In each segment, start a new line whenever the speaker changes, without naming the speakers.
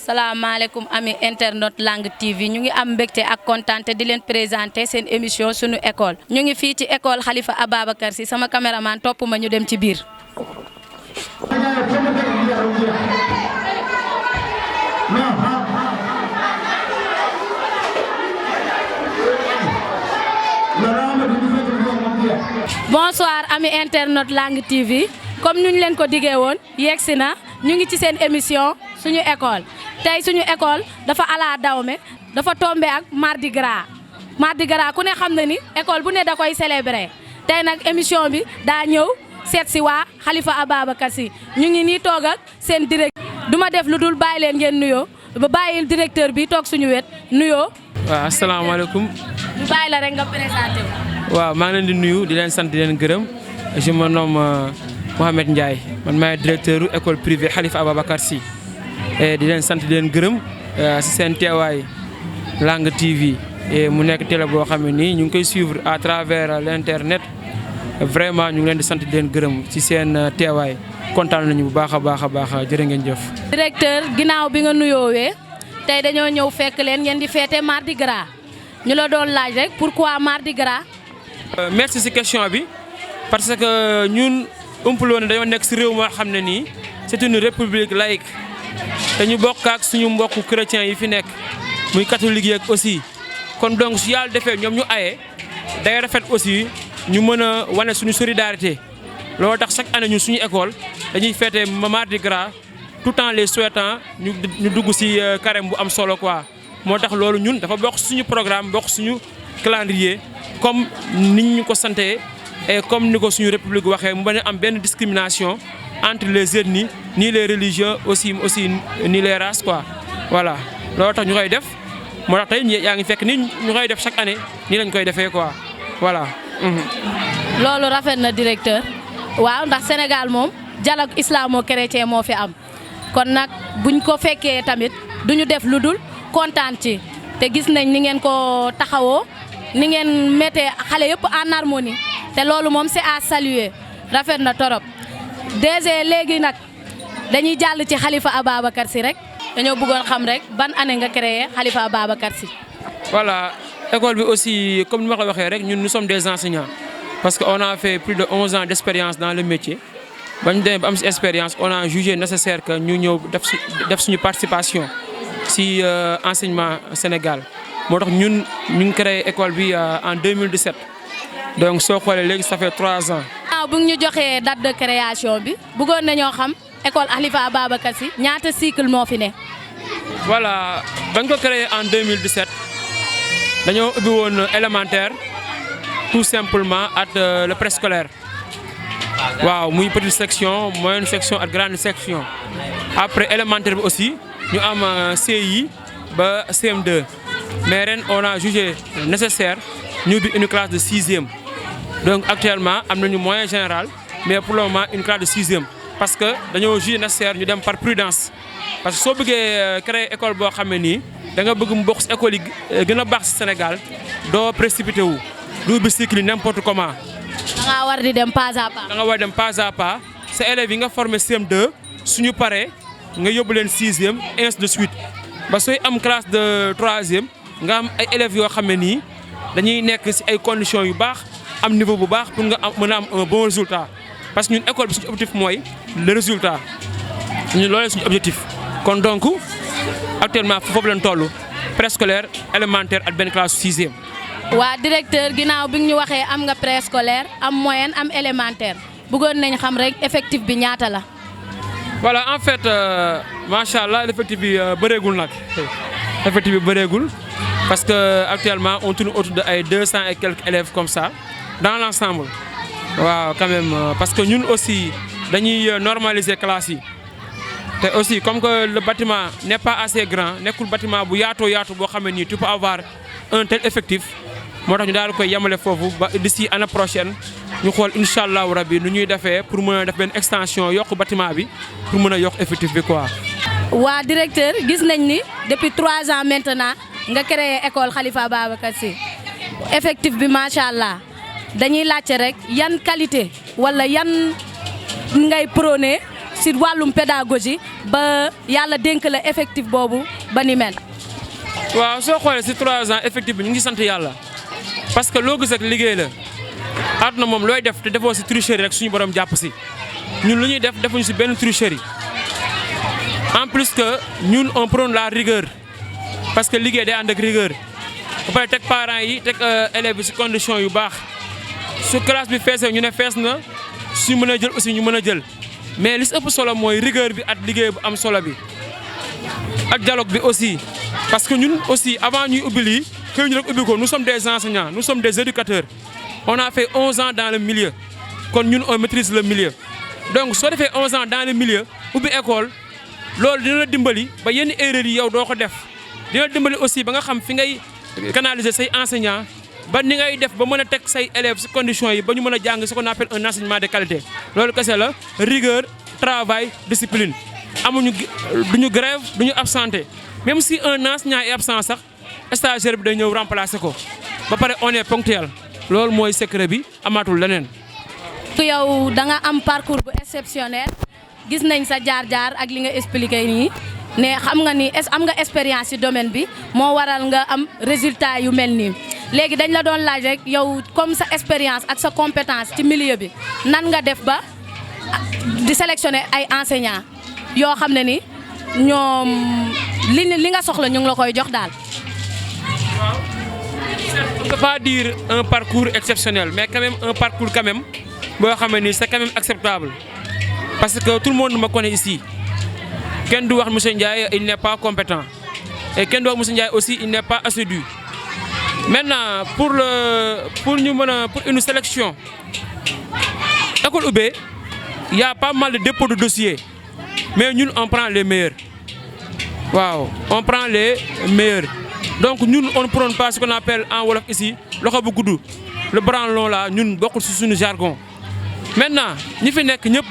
salaamaaleykum ami internet Langue TV ñu ngi am mbégte ak kontaante di leen présenter seen émission sunu école ñu ngi fii ci école Khalifa Ababacar Sy sama caméraman topp ma ñu dem ci biir. Bonsoir ami internet Langue TV comme ñu leen ko diggee woon yegsi na ñu ngi ci seen émission suñu école tey suñu école dafa ala dawme dafa tombé ak Mardi Gras ku ne xam na ni école bu ne da koy célébrer tey nag émission bi daa ñëw seet si waa Khalifa Ababacar Sy ñu ngi nii toog ak seen directeur duma def lu dul bàyyi leen ngeen nuyoo ba bàyyil directeur bi toog suñu wet nuyoo.
waaw asalaamaaleykum.
ñu bàyyi la rek nga présenté wu.
waaw maa ngi leen di nuyu di leen sant di leen gërëm je me nomme Mohamed Ndiaye man maay directeur école privée Khalifa Ababacar Sy et di leen sant di leen gërëm si seen teewaay Langue TV et mu nekk télé boo xam ne nii ñu ngi koy suivre à travers l' internet vraiment ñu ngi leen di sant di leen gërëm ci seen teewaay kontaan nañu bu baax a baax a baax jërë ngeen jëf.
directeur ginnaaw bi nga nuyoowee tey dañoo ñëw fekk leen ngeen di féete Mardi Gras ñu la doon laaj rek pourquoi Mardi Gras.
merci si question bi parce que ñun umpuloo ne dañoo nekk si réew moo xam ne nii c'est une république laïque te ñu bokk ak suñu mbokku chrétiens yi fi nekk muy catholique yeeg aussi kon donc su yàlla defee ñoom ñu aye day rafet aussi ñu mën a wane suñu solidarité loolu tax chaque année ñun suñu école dañuy fêter Mardi Gras tout en les souhaitant ñu dugg si carême bu am solo quoi moo tax loolu ñun dafa bokk suñu programme bokk suñu calendrier comme nit ñu ko santé et comme ni ko suñu république waxee mu bañ a am benn discrimination entre les ethnies ni les religieux aussi ni les races quoi voilà loolu tax ñu koy def moo tax tey yaa ngi fekk ni ñu koy def chaque année nii lañ koy defee quoi voilà.
loolu rafet na directeur waaw ndax Sénégal moom dialogue islamo-chrétien moo fi am kon nag buñ ko fekkee tamit duñu def lu dul kontaan ci te gis nañ ni ngeen ko taxawoo ni ngeen mettee xale yëpp en harmonie te loolu moom c'est à saluer rafet na torop déjà léegi nag dañuy jàll ci Khalifa Ababacar Sy rek dañoo bëggoon xam rek ban année nga créé Khalifa Ababacar Sy.
voilà école bi aussi comme ni ma ko waxee rek ñun nous sommes des enseignants parce que on a fait plus de 11 ans d'expérience dans le métier bañ demee ba am si expérience on a jugé nécessaire que ñu ñëw def suñu participation si enseignement Sénégal moo tax ñun ñu ngi créé école bi en 2017 donc soo xoolee léegi ça fait 3 ans.
waaw bu ñu joxee date de création bi bëggoon nañoo xam école Khalifa Ababacar Sy ñaata cycle moo fi ne.
voilà bañ ko créé en 2017 dañoo ubbi woon élémentaire tout simplement ak le préscolaire waaw muy petite section moyenne section ak grande section après élémentaire bi aussi ñu am CI ba CM2 mais ren on a jugé nécessaire ñu ubbi une classe de 6e donc actuellement am nañu moyen général mais pour le moment une classe de 6e parce que dañoo jugé nécessaire ñu dem par prudence parce que soo bëggee créer école boo xam ne nii da nga bëgg mu bokk si école yi gën a baax si Sénégal doo précipité wu du ubbi cycle n'importe comment.
da ngaa war di dem pas à pas.
da nga war dem pas à pas sa élèves yi nga formé CM2 suñu paree nga yóbbu leen 6e ainsi de suite ba sooy am classe de 3e nga am ay élèves yoo xam ne nii dañuy nekk si ay conditions yu baax am niveau bu baax pour nga mën a am un bon résultat parce que ñun école bi suñu objectif mooy le résultat ñun loolee suñu objectif kon donc actuellement foofu lañ toll préscolaire élémentaire ak benn classe 6e.
waa directeur ginnaaw bi ñu waxee am nga préscolaire am moyenne am élémentaire bëggoon nañ xam rek effectif bi ñaata la.
voilà en fait macha allah effectif bi bëreegul nag effectif bi bëreegul parce que actuellement on tourne autour de ay 200 et quelques élèves comme ça dans l'ensemble waaw quand même parce que ñun aussi dañuy normaliser classe yi te aussi comme que le bâtiment n'est pas assez grand nekkul bâtiment bu yaatoo yaatu boo xam ne nii tu peux avoir un tel effectif moo tax ñu daal koy yemale foofu ba d'ici année prochaine ñu xool incha allahu rabi nu ñuy defee pour mën a def benn extension yokk bâtiment bi pour mën a yokk effectif bi quoi.
waa directeur gis nañ ni depuis 3 ans maintenant nga créé école Khalifa Ababacar Sy effectif bi macha allah dañuy laajte rek yan qualité wala yan ngay prôné si wàllum pédagogie ba yàlla dénk la effectif boobu ba ni mel.
waaw soo xoolee si 3 ans effectif bi ñu ngi sant yàlla parce que loo gis ak liggéey la àdduna moom looy def te defoo si tricherie rek suñu borom jàpp si ñun lu ñuy def defuñu si benn tricherie en plus que ñun on prône la rigueur parce que liggéey day ànd ak rigueur ba pare teg parents yi teg élèves yi si condition yu baax su classe bi feesee ñu ne fees na su mën a jël aussi ñu mën a jël mais li si ëpp solo mooy rigueur bi ak liggéey bu am solo bi ak dialogue bi aussi. Parce que nous aussi, avant nous nous sommes des enseignants, nous sommes des éducateurs. On a fait 11 ans dans le milieu. Quand nous, on maîtrise le milieu. Donc, si on fait 11 ans dans le milieu, ou bien école, lors de notre dimbali, il y a une erreur qui est faite. Nous dimbali aussi, nous savons canaliser ces enseignants, nous savons ces élèves, ces conditions, nous savons ce qu'on appelle un enseignement de qualité. C'est la rigueur, travail, discipline. Nous avons grève, nous avons absenté. Même si un enseignant est absent, le stagiaire peut venir remplacer. On est ponctuel. C'est ce que secret bi amatul leneen.
yow da nga am parcours bu exceptionnel gis nañ sa jaar-jaar ak li nga expliqué nii ne xam nga ni am nga expérience ci domaine bi moo waral nga am résultat yu mel nii léegi dañ la doon laaj rek yow comme sa expérience ak sa compétence ci milieu bi nan nga def ba di sélectionner ay enseignants yoo xam ne ni ñoom li nga soxla ñu ngi la koy jox daal.
On ne peut pas dire un parcours exceptionnel, mais quand même un parcours quand même, c'est quand même acceptable. Parce que tout le monde me connaît ici. Ken Douar Moussa Ndiaye, il n'est pas compétent. Et Ken Douar Moussa Ndiaye aussi, il n'est pas assidu. Maintenant, pour une sélection, l'école UB, il y a pas mal de dépôts de dossiers. Mais nous, on prend les meilleurs. Waouh, on prend les meilleurs. Donc nous, on ne prend pas ce qu'on appelle en Wolof ici, le branlon là, nous, beaucoup sur nos jargon. Maintenant,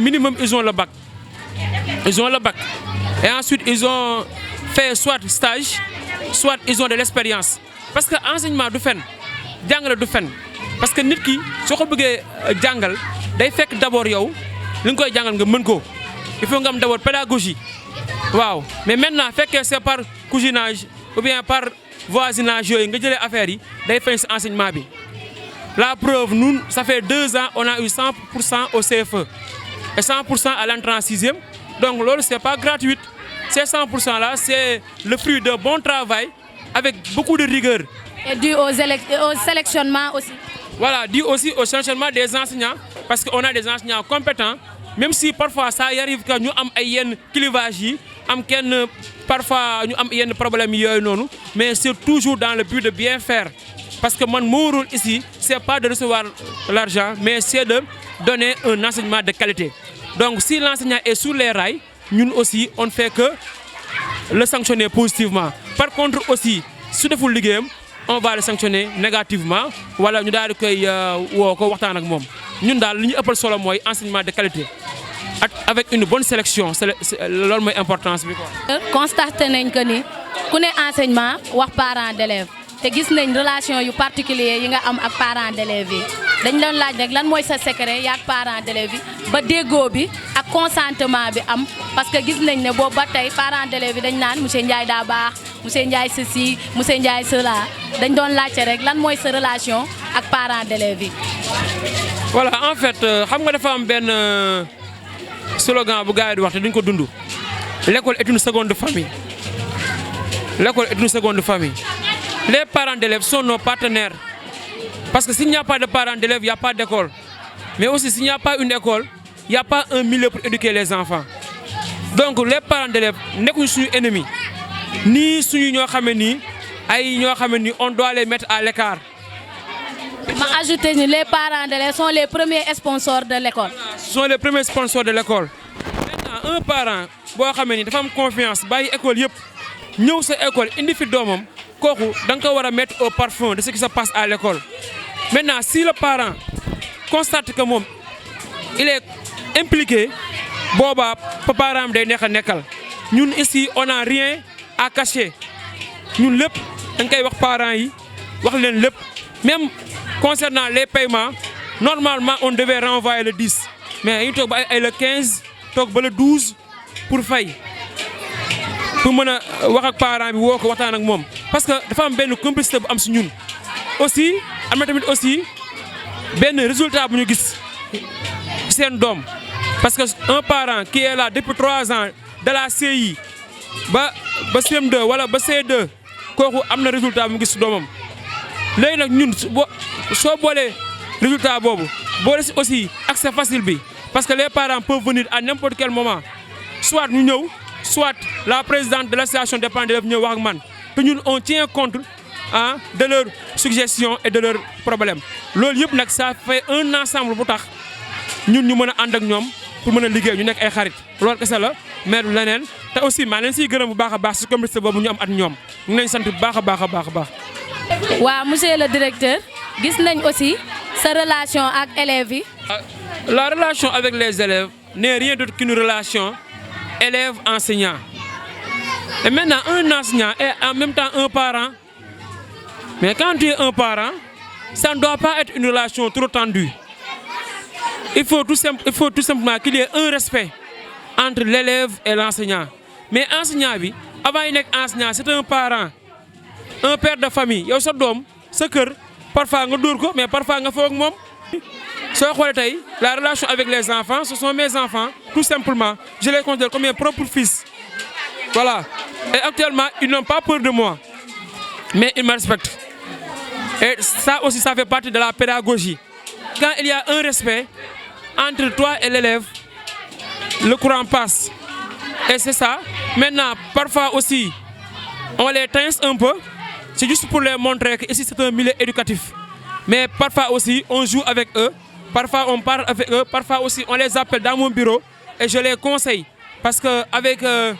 minimum, ils ont le bac. Ils ont le bac. Et ensuite, ils ont fait soit stage, soit ils ont de l'expérience. Parce que l'enseignement du fen, jangal du fen. Parce que nit ki so ko beugé jangal, day fekk d'abord yow li nga koy jangal nga mën ko. Il faut nga am d'abord pédagogie. Waaw, mais maintenant fekké c'est par cousinage ou bien par voisinage yoy nga jëlé affaire yi day fay ci enseignement bi. La preuve, nous, ça fait 2 ans, on a eu 100% au CFE et 100% à l'entrée en 6e. Donc, ce n'est pas gratuit. Ces 100% là, c'est le fruit d'un bon travail avec beaucoup de rigueur.
Et dû au sélectionnement aussi.
Voilà, dû aussi au sélectionnement des enseignants, parce qu'on a des enseignants compétents, même si parfois ça arrive que nous avons un clivage, parfois nous avons un problème, mais c'est toujours dans le but de bien faire. Parce que mon rôle ici, ce n'est pas de recevoir l'argent, mais c'est de donner un enseignement de qualité. Donc si l'enseignant est sur les rails, nous aussi, on ne fait que le sanctionner positivement. Par contre aussi, si nous faisons on va le sanctionner négativement. Voilà, nous allons nous enseignement de qualité. Avec une bonne sélection, c'est l'importance.
Constater que nous avons enseignement ou parents d'élèves. te gis nañ relation yu particulier yi nga am ak parents d'élèves yi dañ doon laaj rek lan mooy sa secret yaak parents d'élèves yi ba déggoo bi ak consentement bi am parce que gis nañ ne boobu ba tey parents d'élèves yi dañ naan monsieur Ndiaye daa baax monsieur Ndiaye ceci monsieur Ndiaye cela dañ doon laajte rek lan mooy sa relation ak parents d'élèves yi.
Voilà, en fait xam nga dafa am benn slogan bu gars yi di wax te duñ ko dund l'école est une seconde famille. L'école est une seconde famille. Les parents d'élèves sont nos partenaires. Parce que s'il n'y a pas de parents d'élèves, il n'y a pas d'école. Mais aussi, s'il n'y a pas une école, il n'y a pas un milieu pour éduquer les enfants. Donc, les parents d'élèves ne sont pas nos ennemis. Ni on doit les mettre à l'écart.
Je ajoute que les parents d'élèves sont les premiers sponsors de l'école.
Ce sont les premiers sponsors de l'école. Maintenant, un parent, il a confiance, il a l'école, il a l'école, il donc on va mettre au parfum de ce qui se passe à l'école. Maintenant, si le parent constate que il est impliqué, nous ici, on n'a rien à cacher. Nous, les parents, même concernant les paiements, normalement on devait renvoyer le 10. Mais il le 15 toog ba le 12 pour fay pour mën a wax ak parent bi woo ko waxtaan ak moom parce que dafa am benn complicité bu am si ñun aussi am na tamit aussi benn résultat bu ñu gis seen doom parce que un parent qui est là depuis 3 ans de la CI ba CM2 wala ba C2 kooku am na résultat bu mu gis si doomam léegi nag ñun soo boolee résultat boobu boole si aussi accès facile bi parce que les parents peuvent venir à n'importe quel moment soit ñu ñëw soit la présidente de l'association des parents d'élèves ñëw wax ak man te ñun on tient compte de leurs suggestions et de leurs problèmes loolu yëpp nag ça fait un ensemble bu tax ñun ñu mën a ànd ak ñoom pour mën a liggéey ñu nekk ay xarit loolu kese la mais du leneen te aussi maa leen siy gërëm bu baax a baax si complicité boobu ñu am at ñoom ñu ngi leen sant bu baax a baax a baax a baax.
waaw monsieur le directeur gis nañ aussi sa relation ak élèves yi.
La relation avec les élèves n'est rien d'autre qu'une relation élève-enseignant. Et maintenant, un enseignant est en même temps un parent. Mais quand tu es un parent, ça ne doit pas être une relation trop tendue. Il faut tout simplement qu'il y ait un respect entre l'élève et l'enseignant. Mais l'enseignant, avant d'être enseignant, c'est un parent, un père de famille. Il y a un homme, ce cœur, parfois on dort, mais parfois on fait avec la relation avec les enfants, ce sont mes enfants, tout simplement. Je les considère comme mes propres fils. Voilà. Et actuellement, ils n'ont pas peur de moi, mais ils me respectent. Et ça aussi, ça fait partie de la pédagogie. Quand il y a un respect entre toi et l'élève, le courant passe. Et c'est ça. Maintenant, parfois aussi, on les pince un peu. C'est juste pour les montrer que ici c'est un milieu éducatif. Mais parfois aussi, on joue avec eux. Parfois, on parle avec eux. Parfois aussi, on les appelle dans mon bureau. Et je les conseille. Parce qu'avec leur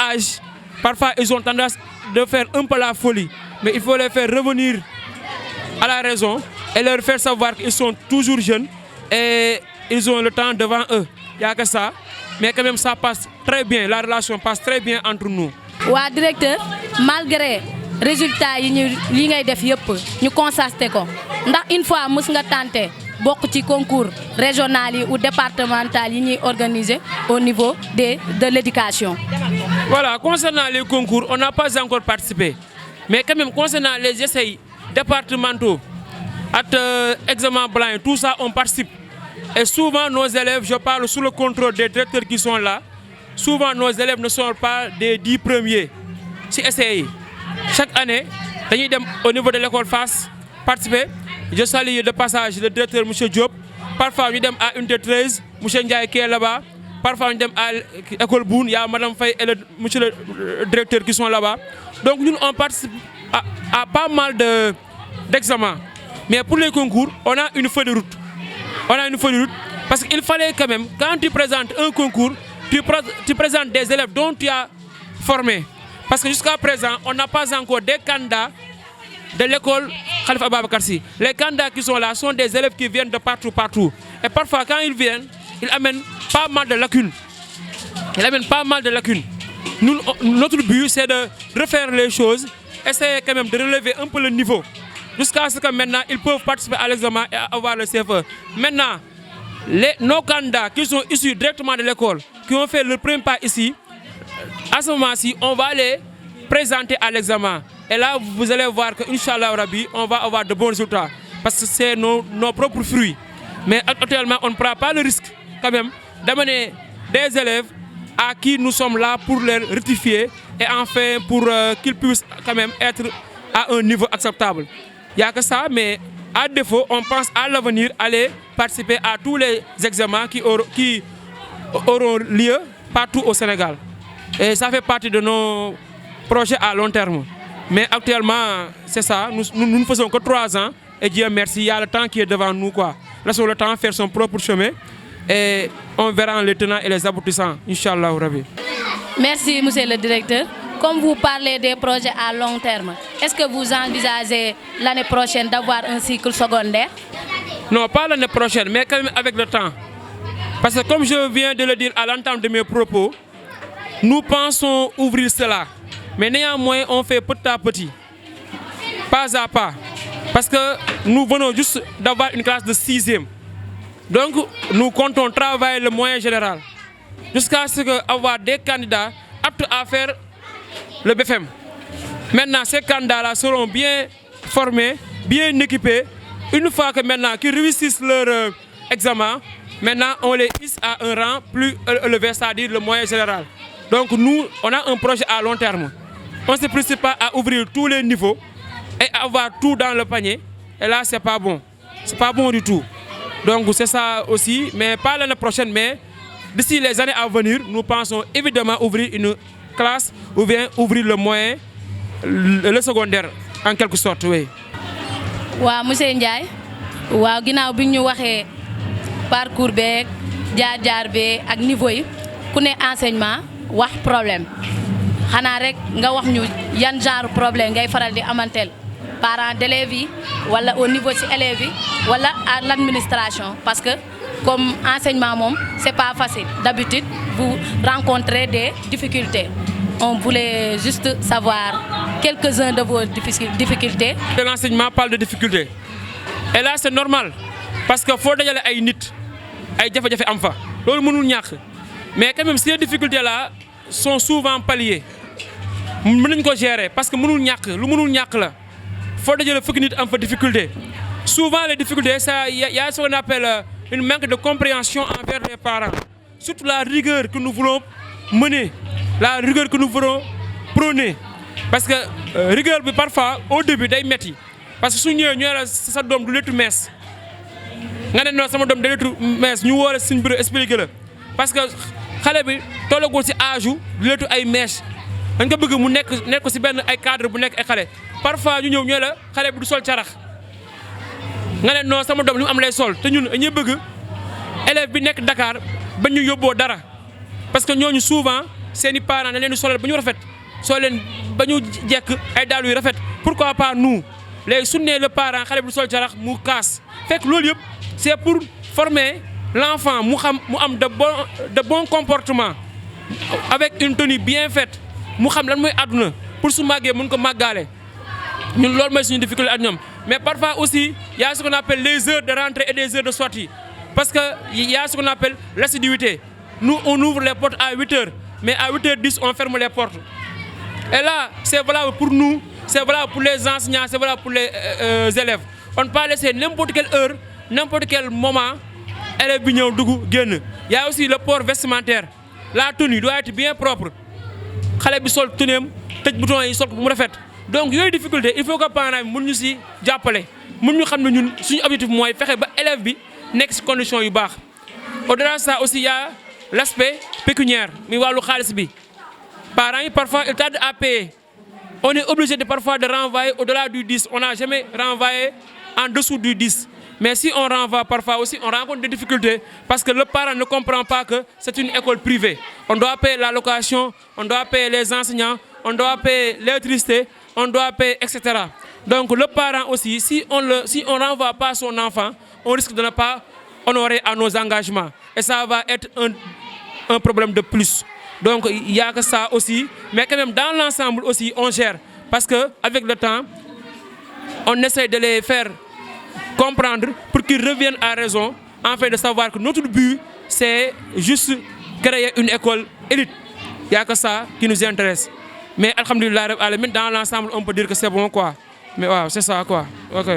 âge, parfois, ils ont tendance de faire un peu la folie. Mais il faut les faire revenir à la raison et leur faire savoir qu'ils sont toujours jeunes et ils ont le temps devant eux. Il n'y a que ça. Mais quand même, ça passe très bien. La relation passe très bien entre nous.
Waa directeur, malgré résultats yi ngay def yëpp ñu constaté ko ndax une fois mës nga tenté bokk ci concours régional yi ou départemental yi ñuy organiser au niveau de l'éducation.
Voilà, concernant les concours, on n'a pas encore participé. Mais quand même, concernant les essais départementaux, examen blanc, tout ça, on participe. Et souvent, nos élèves, je parle sous le contrôle des directeurs qui sont là, souvent nos élèves ne sont pas des 10 premiers. Si essayez. Chaque année, au niveau de l'école FAS, participer. Je salue de passage le directeur M. Diop. Parfois, nous sommes à unité 13, M. Ndiaye qui est là-bas. Parfois, nous sommes à l'école Boune, il y a Mme Faye et M. le directeur qui sont là-bas. Donc, nous, on participe à pas mal d'examens. Mais pour les concours, on a une feuille de route. On a une feuille de route parce qu'il fallait quand même, quand tu présentes un concours, tu présentes des élèves dont tu as formé. Parce que jusqu'à présent, on n'a pas encore des candidats de l'école Khalifa Ababacar Sy. Les candidats qui sont là sont des élèves qui viennent de partout. Et parfois, quand ils viennent, ils amènent pas mal de lacunes. Notre but, c'est de refaire les choses, essayer quand même de relever un peu le niveau. Jusqu'à ce que maintenant, ils peuvent participer à l'examen et avoir le CFE. Maintenant, nos candidats qui sont issus directement de l'école, qui ont fait le premier pas ici, à ce moment-ci, on va les présenter à l'examen. Et là, vous allez voir qu'Inch'Allah Rabbi, on va avoir de bons résultats. Parce que c'est nos propres fruits. Mais actuellement, on ne prend pas le risque, quand même, d'amener des élèves à qui nous sommes là pour les rectifier et enfin pour qu'ils puissent quand même être à un niveau acceptable. Il n'y a que ça, mais à défaut, on pense à l'avenir aller participer à tous les examens qui auront lieu partout au Sénégal. Et ça fait partie de nos projets à long terme. Mais actuellement, c'est ça, nous ne faisons que 3 ans et Dieu merci, il y a le temps qui est devant nous. Laissons le temps faire son propre chemin et on verra les tenants et les aboutissants, Inch'Allah Rabbi.
Merci, monsieur le directeur. Comme vous parlez des projets à long terme, est-ce que vous envisagez l'année prochaine d'avoir un cycle secondaire?
Non, pas l'année prochaine, mais quand même avec le temps. Parce que comme je viens de le dire à l'entame de mes propos, nous pensons ouvrir cela. Mais néanmoins, on fait petit à petit, pas à pas. Parce que nous venons juste d'avoir une classe de 6e. Donc, nous comptons travailler le moyen général jusqu'à ce qu'avoir des candidats aptes à faire le BFM. Maintenant, ces candidats-là seront bien formés, bien équipés. Une fois que maintenant qu'ils réussissent leur examen, maintenant on les hisse à un rang plus élevé, c'est-à-dire le moyen général. Donc nous, on a un projet à long terme. On ne se précipite pas à ouvrir tous les niveaux et avoir tout dans le panier. Et là, c'est pas bon. C'est pas bon du tout. Donc c'est ça aussi, mais pas l'année prochaine, mais d'ici les années à venir, nous pensons évidemment ouvrir une classe ou bien ouvrir le moyen, le secondaire, en quelque sorte, oui.
waaw monsieur Ndiaye waaw ginnaaw bi ñu waxee parcours beeg jaar-jaar bee ak niveau yi ku ne enseignement wax problème xanaa rek nga wax ñu yan genre problème ngay faral di amanteel parents d'élèves yi wala au niveau ci élèves yi wala à l'administration parce que comme enseignement moom c'est pas facile d'habitude vous rencontrez des difficultés. On voulait juste savoir quelques-uns de vos difficultés.
L'enseignement parle de difficultés. Et là, c'est normal. Parce qu'il faut dajale ay nit, ay jafe-jafe am fa. Loolu mënul ñàkk. Mais quand même, ces difficultés-là sont souvent palliées. Mën nañ ko gérer parce que mënul ñàkk, lu mënul ñàkk la. Faut dajale fukki nit am fa difficulté. Souvent, les difficultés, il y a ce qu'on appelle une manque de compréhension envers les parents. Surtout la rigueur que nous voulons mener. La rigueur que nous voulons prôner parce que rigueur bi parfois au début day metti parce que su ñëwee ñu la sa doom du lettu mees nga ne non sama doom da lettu mees ñu woo la suñu bureau expliquer la parce que xale bi tollagul ci âge du lettu ay mèches dañ ko bëgg mu nekk ci benn ay cadre bu nekk ay xale parfois ñu ñëw ñu la xale bi du sol carax nga ne non sama doom li mu am lay sol te ñun ñuy bëgg élève bi nekk Dakar ba ñu yóbboo dara parce que ñooñu souvent seeni parents dañ leen di solal ba ñu rafet soo leen ba ñu jekk ay dàll yu rafet pourquoi pas nous léegi su nee le parent xale bi du sol carax mu kaas fekk loolu yëpp c'est pour former l'enfant mu am de bon comportement avec une tenue bien faite mu xam lan mooy àdduna pour su màggee mën ko màggaale ñun loolu mooy suñu difficulté ak ñoom mais parfois aussi y a ce qu'on appelle les heures de rentrée et des heures de sortie parce que y a ce qu'on appelle l'assiduité. Nous on ouvre les portes à 8h. Mais à 8h10, on ferme les portes. Et là, c'est valable pour nous, c'est valable pour les enseignants, c'est valable pour les élèves. On ne peut pas laisser n'importe quelle heure, n'importe quel moment, élèves bi ñëw dugg génn. Il y a aussi le port vestimentaire. La tenue doit être bien propre. Xale bi sol teneem tëj bouton yi sol ko bu mu rafet. Donc yooyu difficulté il faut que parents bi mën ñu ci jàppale. Mën ñu xam ne ñun suñu objectif mooy fexe ba élève bi nekk ci condition yu baax. Au-delà de ça aussi il y a l'aspect pécuniaire, mi wàllu xaalis bi. Parents parfois ils tardent à payer. On est obligé parfois de renvoyer au-delà du 10. On n'a jamais renvoyé en dessous du 10. Mais si on renvoie parfois aussi, on rencontre des difficultés parce que le parent ne comprend pas que c'est une école privée. On doit payer la location, on doit payer les enseignants, on doit payer l'électricité, on doit payer, etc. Donc le parent aussi, si on renvoie pas son enfant, on risque de ne pas honorer à nos engagements. Et ça va être un problème de plus. Donc il y a que ça aussi, mais quand même dans l'ensemble aussi on gère parce que avec le temps on essaie de les faire comprendre pour qu'ils reviennent à raison afin de savoir que notre but c'est juste créer une école élite. Il y a que ça qui nous intéresse. Mais alhamdoulilah dans l'ensemble on peut dire que c'est bon quoi. Mais waaw c'est ça quoi. OK.